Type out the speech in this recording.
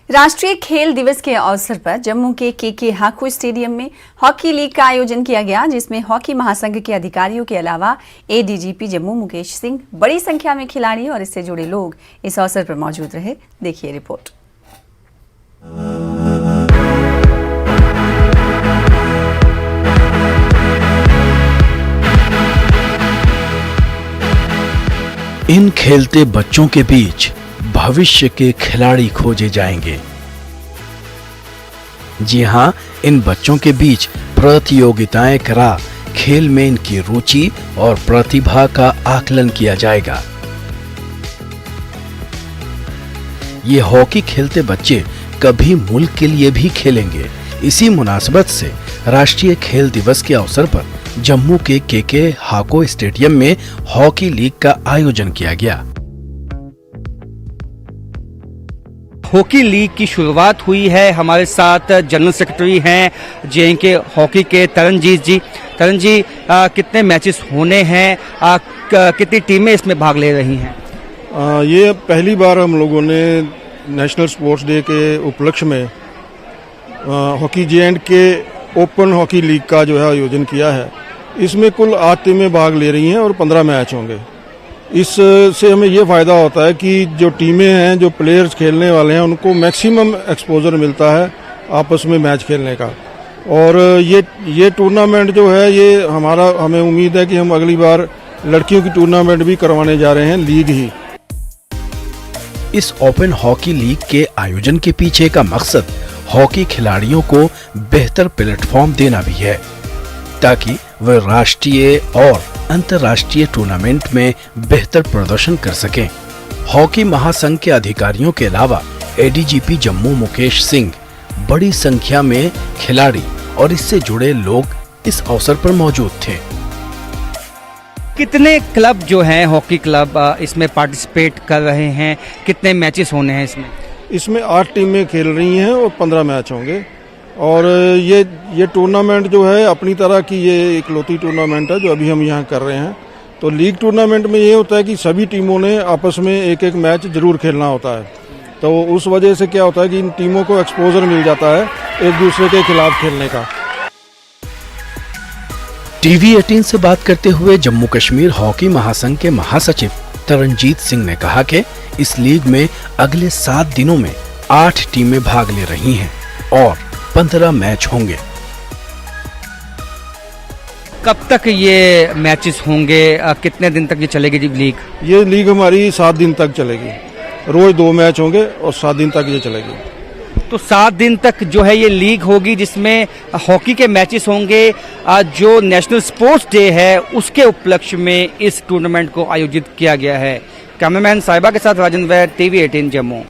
राष्ट्रीय खेल दिवस के अवसर पर जम्मू के के हाको स्टेडियम में हॉकी लीग का आयोजन किया गया, जिसमें हॉकी महासंघ के अधिकारियों के अलावा एडीजीपी जम्मू मुकेश सिंह, बड़ी संख्या में खिलाड़ी और इससे जुड़े लोग इस अवसर पर मौजूद रहे। देखिए रिपोर्ट। इन खेलते बच्चों के बीच भविष्य के खिलाड़ी खोजे जाएंगे। जी हां, इन बच्चों के बीच प्रतियोगिताएं करा खेल में इनकी रुचि और प्रतिभा का आकलन किया जाएगा। ये हॉकी खेलते बच्चे कभी मुल्क के लिए भी खेलेंगे। इसी मुनासबत से राष्ट्रीय खेल दिवस के अवसर पर जम्मू के हाको स्टेडियम में हॉकी लीग का आयोजन किया गया। हॉकी लीग की शुरुआत हुई है। हमारे साथ जनरल सेक्रेटरी हैं जेएनके हॉकी के तरनजीत जी। तरन जी, कितने मैचेस होने हैं, कितनी टीमें इसमें भाग ले रही हैं? ये पहली बार हम लोगों ने नेशनल स्पोर्ट्स डे के उपलक्ष्य में hockey JNK open hockey league का जो है आयोजन किया है। इसमें कुल 8 टीमें भाग ले रही हैं और 15 मैच होंगे। इससे हमें ये फ़ायदा होता है कि जो टीमें हैं, जो प्लेयर्स खेलने वाले हैं, उनको मैक्सिमम एक्सपोजर मिलता है आपस में मैच खेलने का। और ये टूर्नामेंट जो है, ये हमें उम्मीद है कि हम अगली बार लड़कियों की टूर्नामेंट भी करवाने जा रहे हैं, लीग ही। इस ओपन हॉकी लीग के आयोजन के पीछे का मकसद हॉकी खिलाड़ियों को बेहतर प्लेटफॉर्म देना भी है, ताकि वे राष्ट्रीय और अंतर्राष्ट्रीय टूर्नामेंट में बेहतर प्रदर्शन कर सकें। हॉकी महासंघ के अधिकारियों के अलावा एडीजीपी जम्मू मुकेश सिंह, बड़ी संख्या में खिलाड़ी और इससे जुड़े लोग इस अवसर पर मौजूद थे। कितने क्लब जो हैं हॉकी क्लब इसमें पार्टिसिपेट कर रहे हैं? कितने मैचेस होने हैं इसमें? इसमें 8 टीमें खेल रही हैं और 15 मैच होंगे। और ये टूर्नामेंट जो है अपनी तरह की ये इकलौती टूर्नामेंट है जो अभी हम यहाँ कर रहे हैं। तो लीग टूर्नामेंट में ये होता है कि सभी टीमों ने आपस में एक एक मैच जरूर खेलना होता है। तो उस वजह से क्या होता है कि इन टीमों को एक्सपोजर मिल जाता है एक दूसरे के खिलाफ खेलने का। टीवी 18 से बात करते हुए जम्मू कश्मीर हॉकी महासंघ के महासचिव तरनजीत सिंह ने कहा कि इस लीग में अगले 7 दिनों में 8 टीमें भाग ले रही हैं और 15 मैच होंगे। कब तक ये मैचेस होंगे? कितने दिन तक ये चलेगी लीग? ये लीग हमारी 7 दिन तक चलेगी। रोज 2 मैच होंगे और 7 दिन तक ये चलेगी। तो 7 दिन तक जो है ये लीग होगी, जिसमें हॉकी के मैचेस होंगे। जो नेशनल स्पोर्ट्स डे है उसके उपलक्ष्य में इस टूर्नामेंट को आयोजित किया गया है। कैमरामैन साहिबा के साथ राजेंद्र वैद, टीवी 18 जम्मू।